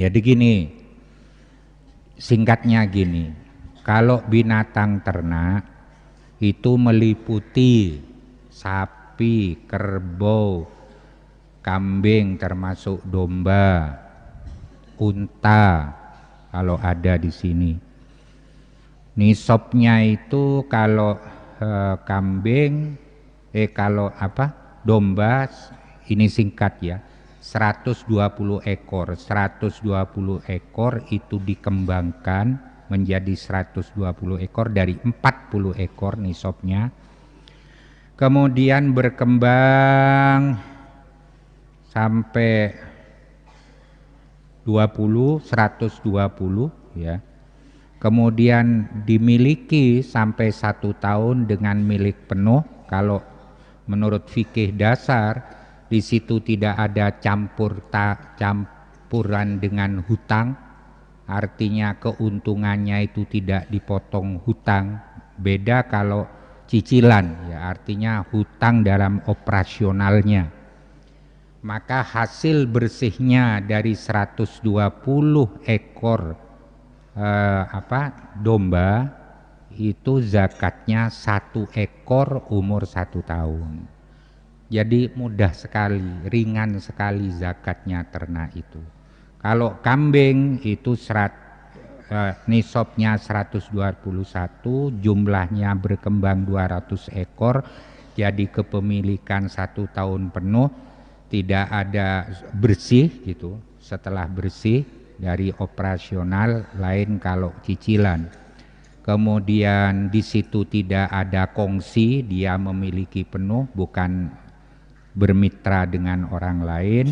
Jadi gini, singkatnya gini, kalau binatang ternak itu meliputi sapi, kerbau, kambing termasuk domba, unta kalau ada di sini. Nisabnya itu kalau domba ini singkat ya, 120 ekor. 120 ekor itu dikembangkan menjadi 120 ekor dari 40 ekor nisabnya. Kemudian berkembang sampai 120 ya. Kemudian dimiliki sampai 1 tahun dengan milik penuh. Kalau menurut fikih dasar di situ tidak ada campuran dengan hutang, artinya keuntungannya itu tidak dipotong hutang. Beda kalau cicilan ya, artinya hutang dalam operasionalnya. Maka hasil bersihnya dari 120 ekor domba itu zakatnya 1 ekor umur 1 tahun. Jadi mudah sekali, ringan sekali zakatnya ternak itu. Kalau kambing itu nisabnya 121, jumlahnya berkembang 200 ekor, jadi kepemilikan 1 tahun penuh, tidak ada bersih gitu. Setelah bersih dari operasional, lain kalau cicilan. Kemudian di situ tidak ada kongsi, dia memiliki penuh, bukan bermitra dengan orang lain,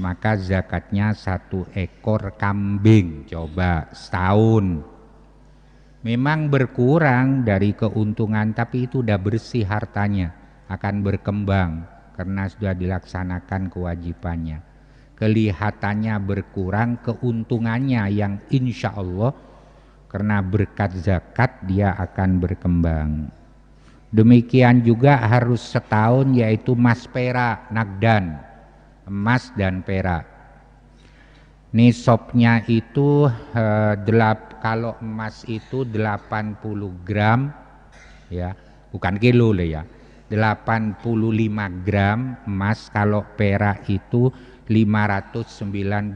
maka zakatnya 1 ekor kambing coba setahun. Memang berkurang dari keuntungan, tapi itu udah bersih hartanya, akan berkembang karena sudah dilaksanakan kewajibannya. Kelihatannya berkurang, keuntungannya yang insya Allah karena berkat zakat dia akan berkembang. Demikian juga harus setahun, yaitu emas perak nagdan, emas dan perak. Nisabnya itu kalau emas itu 80 gram ya, bukan kilo ya, 85 gram emas. Kalau perak itu 595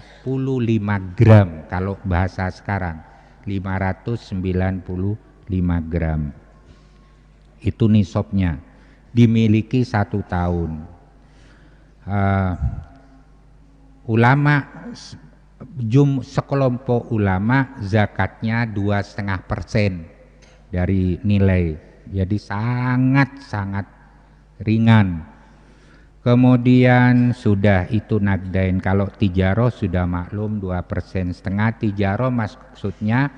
gram kalau bahasa sekarang, 595 gram. Itu nisabnya, dimiliki 1 tahun. Sekelompok ulama zakatnya 2,5% dari nilai, jadi sangat ringan. Kemudian sudah itu nagdain. Kalau tijaroh sudah maklum 2,5%. Tijaroh maksudnya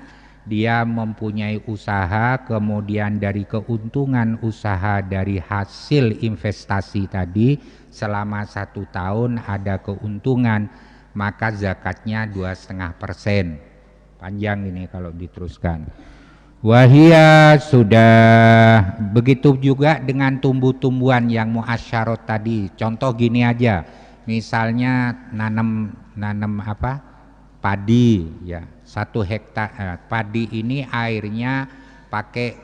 dia mempunyai usaha, kemudian dari keuntungan usaha dari hasil investasi tadi selama 1 tahun ada keuntungan, maka zakatnya 2,5%. Panjang ini kalau diteruskan. Wahia sudah begitu juga dengan tumbuh-tumbuhan yang muasyarot tadi. Contoh gini aja, misalnya nanam padi ya, 1 hektar padi ini airnya pakai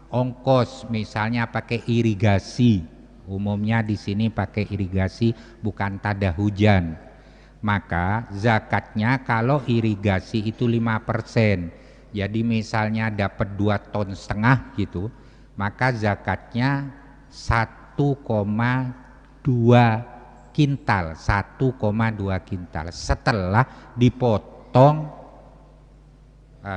ongkos, misalnya pakai irigasi. Umumnya di sini pakai irigasi, bukan tada hujan. Maka zakatnya kalau irigasi itu 5%. Jadi misalnya dapat 2,5 ton gitu, maka zakatnya 1,2 kintal, 1,2 kintal setelah dipotong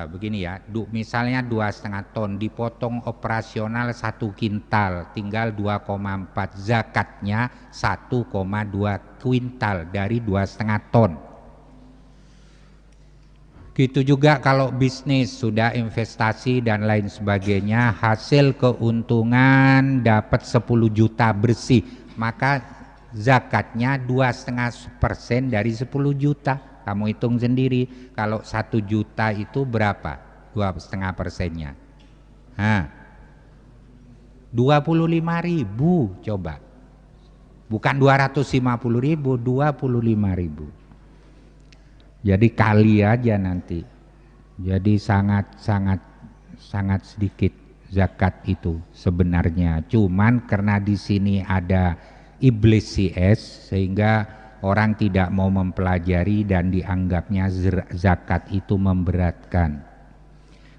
begini ya, misalnya 2,5 ton dipotong operasional 1 kintal, tinggal 2,4, zakatnya 1,2 kuintal dari 2,5 ton. Gitu juga kalau bisnis, sudah investasi dan lain sebagainya, hasil keuntungan dapat 10 juta bersih, maka zakatnya 2,5% dari 10 juta. Kamu hitung sendiri, kalau 1 juta itu berapa 2,5%-nya? 25.000 coba. Bukan 250.000, 25.000. Jadi kali aja nanti. Jadi sangat sedikit zakat itu sebenarnya. Cuman karena di sini ada iblis CS sehingga orang tidak mau mempelajari dan dianggapnya zakat itu memberatkan.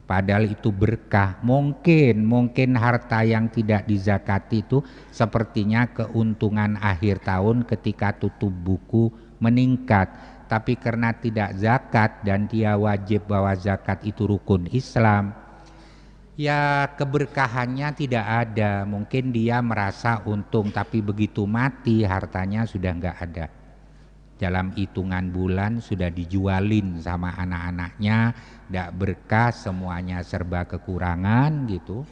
Padahal itu berkah. Mungkin harta yang tidak dizakati itu sepertinya keuntungan akhir tahun ketika tutup buku meningkat. Tapi karena tidak zakat dan dia wajib bahwa zakat itu rukun Islam, ya keberkahannya tidak ada. Mungkin dia merasa untung, tapi begitu mati hartanya sudah nggak ada. Dalam hitungan bulan sudah dijualin sama anak-anaknya, tidak berkah, semuanya serba kekurangan gitu.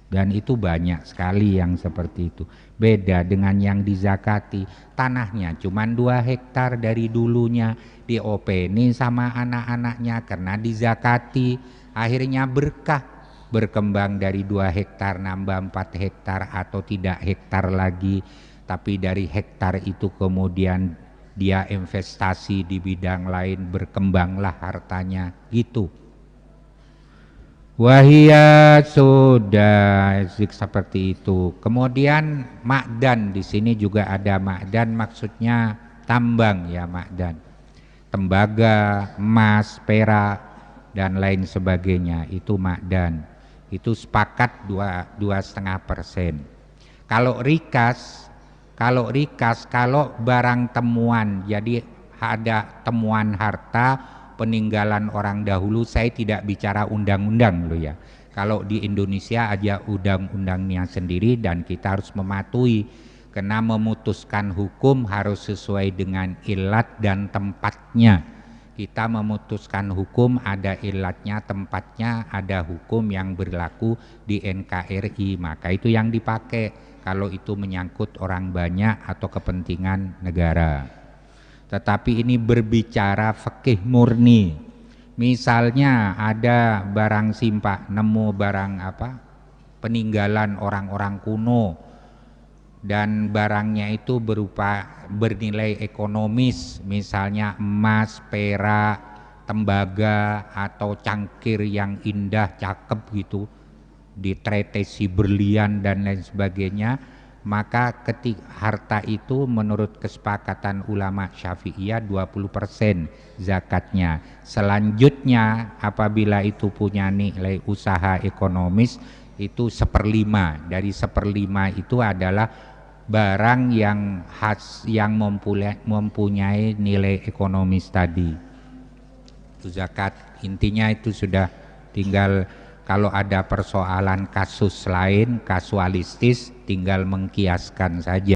Dan itu banyak sekali yang seperti itu. Beda dengan yang dizakati, tanahnya cuma 2 hektar dari dulunya, diopeni sama anak-anaknya karena dizakati, akhirnya berkah, berkembang dari 2 hektar nambah 4 hektar atau tidak hektar lagi. Tapi dari hektar itu kemudian dia investasi di bidang lain, berkembanglah hartanya gitu. Wahia sudah seperti itu. Kemudian ma'dan, di sini juga ada ma'dan, maksudnya tambang ya, ma'dan. Tembaga, emas, perak dan lain sebagainya, itu ma'dan. Itu sepakat 2,5%. Kalau rikas, kalau barang temuan, jadi ada temuan harta peninggalan orang dahulu, saya tidak bicara undang-undang loh ya. Kalau di Indonesia aja undang-undangnya sendiri dan kita harus mematuhi, karena memutuskan hukum harus sesuai dengan ilat dan tempatnya. Kita memutuskan hukum ada ilatnya, tempatnya, ada hukum yang berlaku di NKRI, maka itu yang dipakai kalau itu menyangkut orang banyak atau kepentingan negara. Tetapi ini berbicara fikih murni. Misalnya ada barang simpak, nemu barang peninggalan orang-orang kuno dan barangnya itu bernilai ekonomis, misalnya emas, perak, tembaga atau cangkir yang indah, cakep gitu, ditretesi berlian dan lain sebagainya, maka harta itu menurut kesepakatan ulama Syafi'iyah 20% zakatnya. Selanjutnya apabila itu punya nilai usaha ekonomis itu 1/5. Dari 1/5 itu adalah barang yang mempunyai nilai ekonomis tadi. Itu zakat. Intinya itu sudah tinggal. Kalau ada persoalan kasus lain, kasualistis, tinggal mengkiaskan saja.